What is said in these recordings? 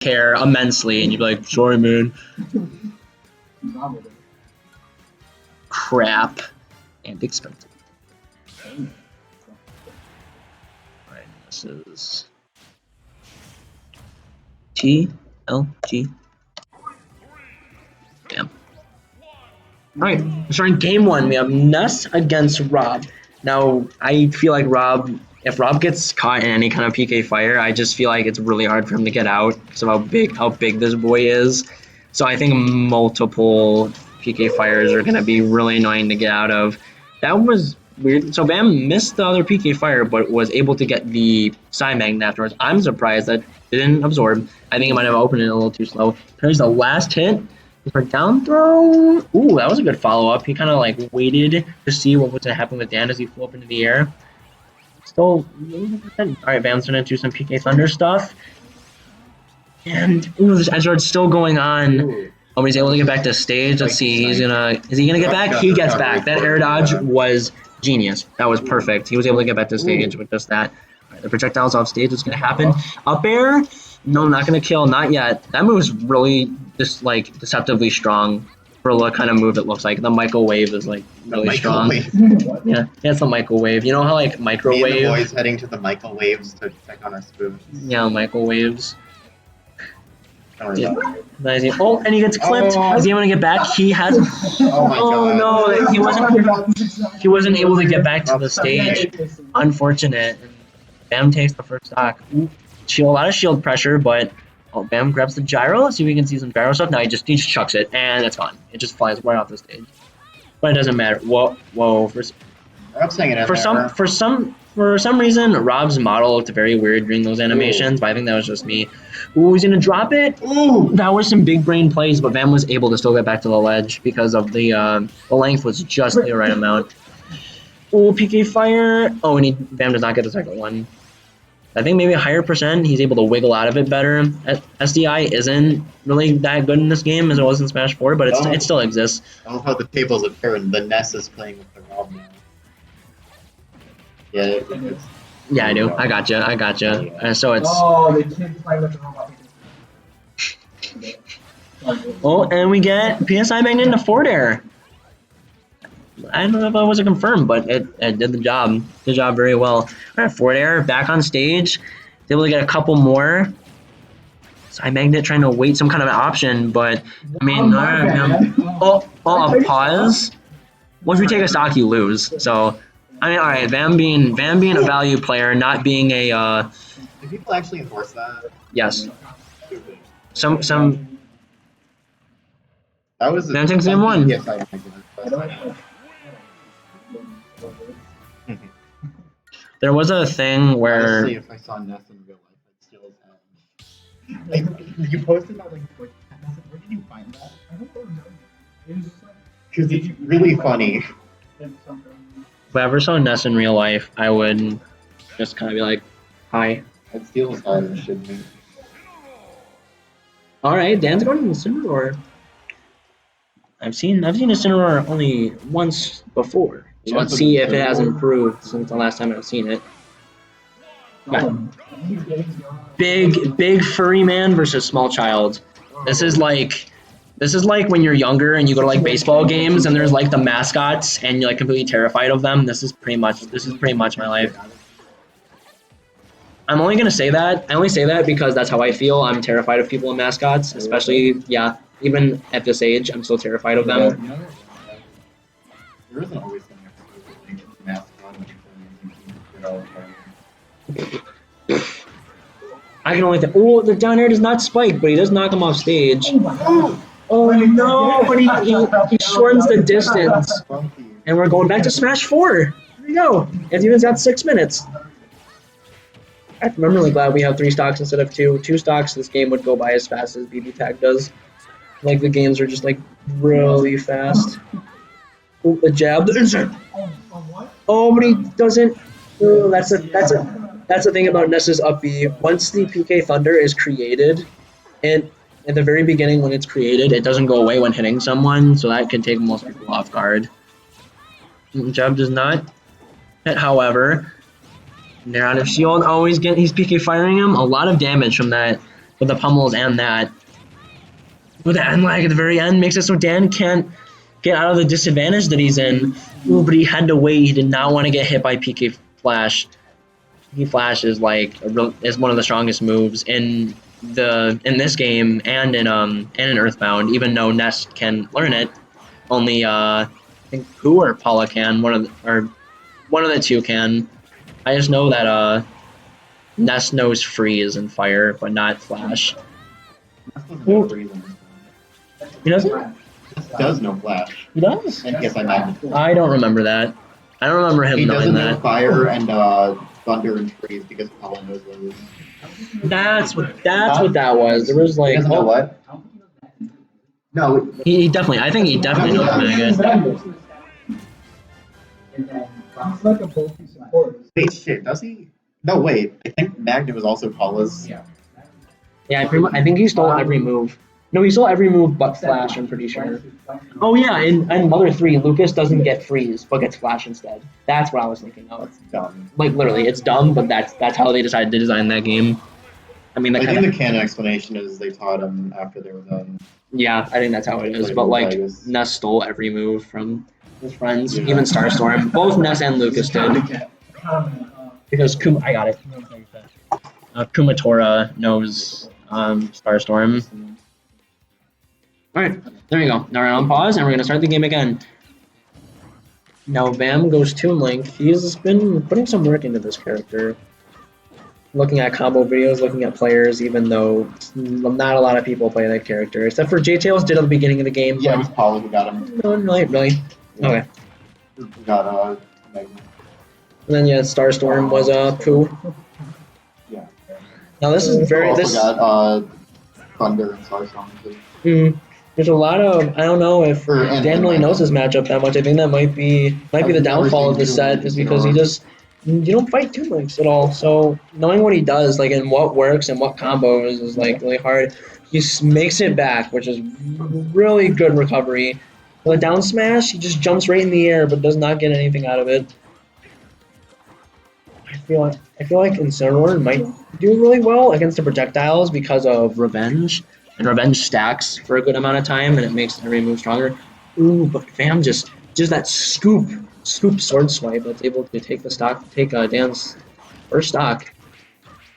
care immensely, and you'd be like, sorry, man. Crap. And expensive. Alright, this is TLG. Damn. Alright, we're starting game 1. We have Ness against R.O.B. Now, I feel like if R.O.B gets caught in any kind of PK fire, I just feel like it's really hard for him to get out because of how big this boy is. So I think multiple PK fires are going to be really annoying to get out of. That was weird. So Bam missed the other PK fire, but was able to get the Psy Magnet afterwards. I'm surprised that it didn't absorb. I think it might have opened it a little too slow. Here's the last hit. For down throw. Ooh, that was a good follow-up. He kind of like waited to see what was going to happen with Dan as he flew up into the air. Still, alright, Bam's gonna do some PK Thunder stuff. And ooh, this edge guard's still going on. Oh, he's able to get back to stage. Let's see, is he gonna get back? He gets back. That air dodge was genius. That was perfect. He was able to get back to stage with just that. Alright, the projectile's off stage. What's gonna happen? Up air? No, not gonna kill, not yet. That move is really just like deceptively strong for the kind of move it looks like. The microwave is like really strong. Yeah, it's the microwave. You know how like microwave. Me and the boys heading to the microwaves to check on our spoons. Yeah, microwaves. Yeah. Nice. Oh, and he gets clipped. Is he able to get back? He has. Oh my god. No, he wasn't able to get back to the stage. Unfortunate. Bam takes the first stock. A lot of shield pressure, but Bam grabs the gyro. Let's see if we can see some gyro stuff. No, he just chucks it, and it's gone. It just flies right off the stage. But it doesn't matter. Whoa. For some reason, R.O.B's model looked very weird during those animations, but I think that was just me. Ooh, he's gonna drop it. Ooh, that was some big brain plays, but Bam was able to still get back to the ledge because of the length was just the right amount. Ooh, PK fire. Oh, and Bam does not get the second one. I think maybe a higher percent, he's able to wiggle out of it better. SDI isn't really that good in this game as it was in Smash 4, but it still exists. I love how the tables have turned. The Ness is playing with the R.O.B now. Yeah, I do. I gotcha. Yeah. So it's... Oh, they can't play with the robot. Oh, and we get PSI Magnet into forward air. I don't know if that was a confirm, but it did the job. Did the job very well. All right, forward air, back on stage. He's able to get a couple more. Psy Magnet trying to wait some kind of an option, but I mean, a pause. Once we take a stock, you lose. So, I mean, all right, Bam being a value player, not being a. Do people actually enforce that? Yes. Some. That was. Bam takes game 1. Yes, I There was a thing where. Honestly, if I saw Ness in real life, I'd steal his head. Like, you posted that like, where did you find that? I don't know. It was just like. Because it's really funny. If I ever saw Ness in real life, I would just kind of be like, "Hi." I'd steal his head and shit me. All right, Dan's going to Incineroar. I've seen Incineroar only once before. So let's see if it has improved since the last time I've seen it. Okay. Big furry man versus small child. This is like when you're younger and you go to like baseball games and there's like the mascots and you're like completely terrified of them. This is pretty much my life. I'm only gonna say that. I only say that because that's how I feel. I'm terrified of people and mascots, especially even at this age, I'm still terrified of them. There isn't always I can only think. Oh, the down air does not spike, but he does knock him off stage. Oh no! But he shortens the distance, and we're going back to Smash 4. Here we go. It even's at 6 minutes. I'm really glad we have 3 stocks instead of 2. 2 stocks, this game would go by as fast as BB Tag does. Like the games are just like really fast. Oh, the jab, the insert. Oh, but he doesn't. Oh, that's the thing about Ness's up B. Once the PK Thunder is created, and at the very beginning when it's created, it doesn't go away when hitting someone, so that can take most people off guard. Jab does not hit, however. They're out of shield. Oh, he's PK firing him. A lot of damage from that with the pummels and that. With the end lag at the very end makes it so Dan can't get out of the disadvantage that he's in. Ooh, but he had to wait. He did not want to get hit by PK Flash. PK Flash is like is one of the strongest moves in this game and in Earthbound. Even though Ness can learn it, only I think Pooh or Paula can. One of the two can. I just know that Ness knows Freeze and Fire, but not Flash. He doesn't? Does know Flash. He does? And yes, I Magnet. I don't remember that. I don't remember him He knowing doesn't know that. Fire and Thunder and Freeze because Paula knows those. That's what that was. There was He like doesn't know what? No. he definitely. I think he definitely knows Maggot. He's like a bulky support. Wait, shit, does he? No, wait. I think Magnet was also Paula's. Yeah. Yeah, I think he stole every move. No, he stole every move but Flash. I'm pretty sure. Oh yeah, in Mother 3, Lucas doesn't get Freeze but gets Flash instead. That's what I was thinking of. That's dumb. Like literally, it's dumb, but that's how they decided to design that game. I mean, I think the canon explanation is they taught him after they were done. yeah, I think that's how it is. But like, Ness stole every move from his friends, Yeah. even Starstorm. Both Ness and Lucas did. Because I got it. Kumatora knows Starstorm. Alright, there you go. Now we're on pause and we're gonna start the game again. Now Vam goes Toon Link. He's been putting some work into this character. Looking at combo videos, looking at players, even though not a lot of people play that character. Except for J-Tails did at the beginning of the game. Yeah, it was Paula who got him. No, really? Okay. Who got Magnet. And then yeah, Starstorm was Pooh. Yeah. Now this is very Also got Thunder and Starstorm too. There's a lot of I don't know if Dan really knows his matchup that much. I think that might be the downfall of this set is because you don't fight Toon Links at all. So knowing what he does, like and what works and what combos is like really hard. He makes it back, which is really good recovery. With a down smash, he just jumps right in the air but does not get anything out of it. I feel like Incineroar might do really well against the projectiles because of Revenge. And Revenge stacks for a good amount of time, and it makes every move stronger. Ooh, but Vam just that scoop sword swipe that's able to take Dan's first stock.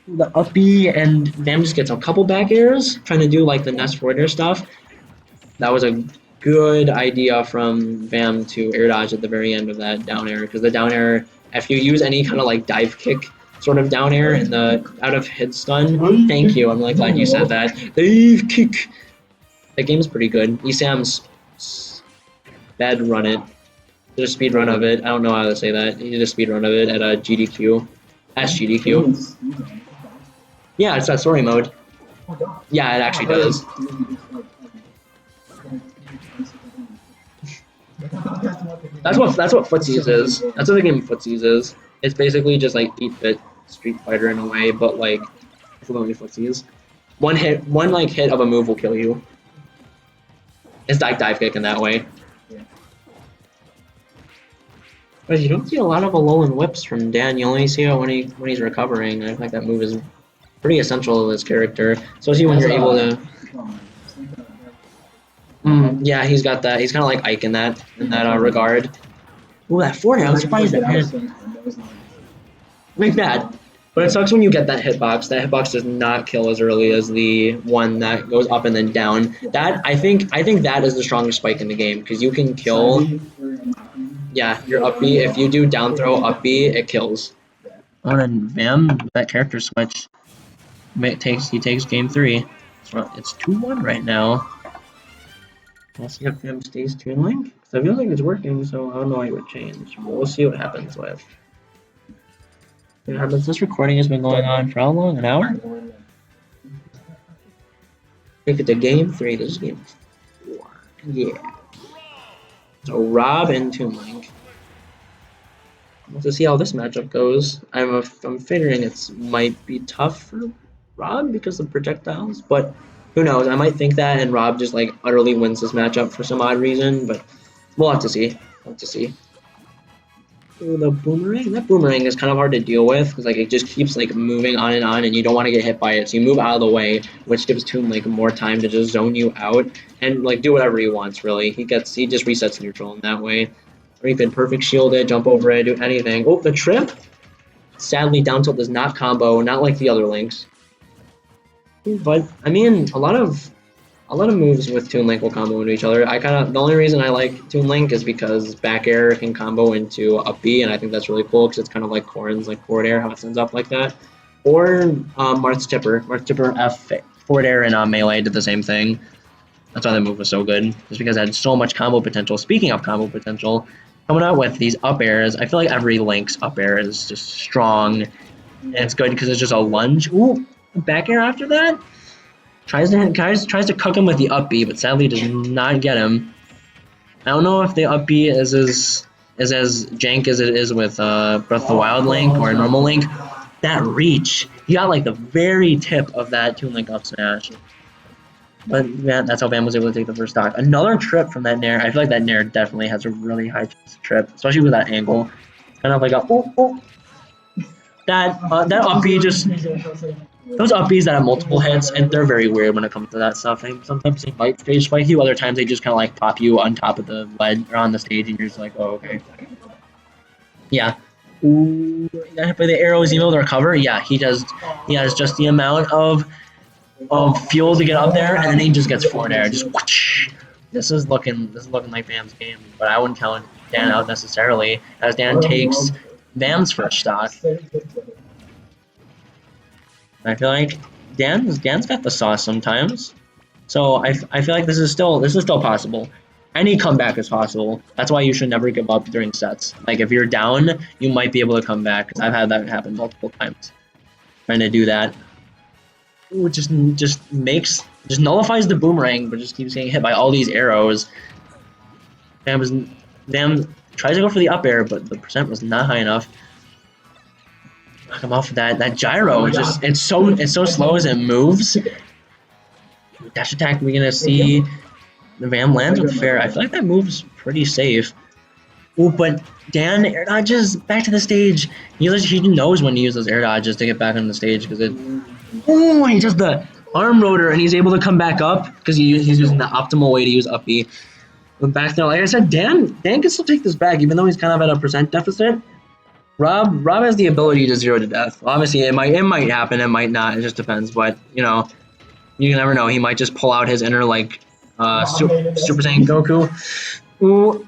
The up B, and Vam just gets a couple back airs, trying to do like the Ness forward air stuff. That was a good idea from Vam to air dodge at the very end of that down air, because the down air, if you use any kind of like dive kick sort of down air in the out of hit stun. Thank you. I'm really glad you said that. Dive kick. That game's pretty good. Esam's bed run it. Did a speed run of it. I don't know how to say that. He did a speed run of it at a GDQ. SGDQ. Yeah, it's that story mode. Yeah, it actually does. That's what Footsies is. That's what the game Footsies is. It's basically just like 8-bit Street Fighter in a way, but like fluently Footsies. One hit of a move will kill you. It's like dive kick in that way. But you don't see a lot of Alolan whips from Dan. You only see it when he's recovering. I feel like that move is pretty essential to this character, especially when you're able to. Yeah, he's got that. He's kind of like Ike in that regard. Ooh, that forward! I was surprised that hit. Like that. But it sucks when you get that hitbox. That hitbox does not kill as early as the one that goes up and then down. That I think that is the strongest spike in the game because you can kill. Yeah, your up B. If you do down throw up B, it kills. Oh, and Vam, that character switch. He takes game 3. It's 2-1 right now. We'll see if Vam stays Toon Link. So I feel like it's working, so I don't know why it would change. But we'll see what happens with. This recording has been going on for how long? An hour? Take it to game 3. This is game 4. Yeah. So R.O.B and Toon Link. Let's see how this matchup goes. I'm figuring it might be tough for R.O.B because of projectiles, but who knows? I might think that, and R.O.B just like utterly wins this matchup for some odd reason, but we'll have to see. Ooh, the boomerang. That boomerang is kind of hard to deal with because like it just keeps like moving on, and you don't want to get hit by it. So you move out of the way, which gives Toon like more time to just zone you out and like do whatever he wants. Really, he just resets neutral in that way. Or you could perfect shield it, jump over it, do anything. Oh, the trip. Sadly, down tilt does not combo, not like the other links. But I mean, a lot of moves with Toon Link will combo into each other. The only reason I like Toon Link is because back air can combo into up B, and I think that's really cool because it's kind of like Corrin's like forward air, how it sends up like that. Or Marth's Tipper. Marth's Tipper F forward air and melee did the same thing. That's why the move was so good, just because it had so much combo potential. Speaking of combo potential, coming out with these up airs, I feel like every Link's up air is just strong, and it's good because it's just a lunge. Ooh, back air after that? Tries to cook him with the up B, but sadly does not get him. I don't know if the up B is as jank as it is with Breath of the Wild Link or normal Link. That reach, he got like the very tip of that Toon Link up smash. But yeah, that's how Bam was able to take the first stock. Another trip from that Nair. I feel like that Nair definitely has a really high chance to trip, especially with that angle. It's kind of like a that up B just. Those up Bs that have multiple hits, and they're very weird when it comes to that stuff. Sometimes they might stage spike you, other times they just kind of like pop you on top of the ledge or on the stage, and you're just like, oh, okay. Yeah. Ooh, got hit by the arrows, able to recover. Yeah, he does. He has just the amount of fuel to get up there, and then he just gets forward air. Just whoosh. This is looking like Bam's game, but I wouldn't count Dan out necessarily, as Dan takes Bam's first stock. I feel like Dan's got the sauce sometimes, so I feel like this is still possible. Any comeback is possible. That's why you should never give up during sets. Like if you're down, you might be able to come back. Cause I've had that happen multiple times. Trying to do that, ooh, just nullifies the boomerang, but just keeps getting hit by all these arrows. Bam tries to go for the up air, but the percent was not high enough. Knock him off with that gyro. It's so slow as it moves. Dash attack, we're gonna see the Vam lands with fair. I feel like that move's pretty safe. Ooh, but Dan air dodges back to the stage. He knows when to use those air dodges to get back on the stage because it. Oh, he does the arm rotor and he's able to come back up because he's using the optimal way to use up B. But back there, like I said, Dan can still take this back even though he's kind of at a percent deficit. Rob has the ability to 0 to death. Obviously, it might happen, it might not. It just depends. But you know, you never know. He might just pull out his inner like Super Saiyan Goku. Ooh,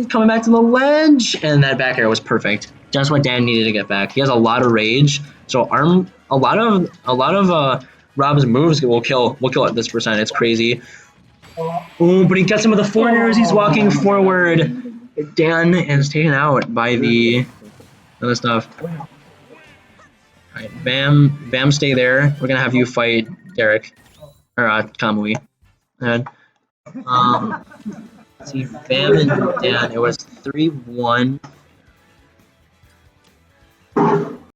coming back to the ledge, and that back air was perfect. Just what Dan needed to get back. He has a lot of rage, so a lot of Rob's moves will kill at this percent. It's crazy. Ooh, but he gets him with the forward air as he's walking forward. Dan is taken out by the other stuff. Alright, Bam, stay there. We're gonna have you fight Derek. Or Kamui. And see, Bam and Dan, it was 3-1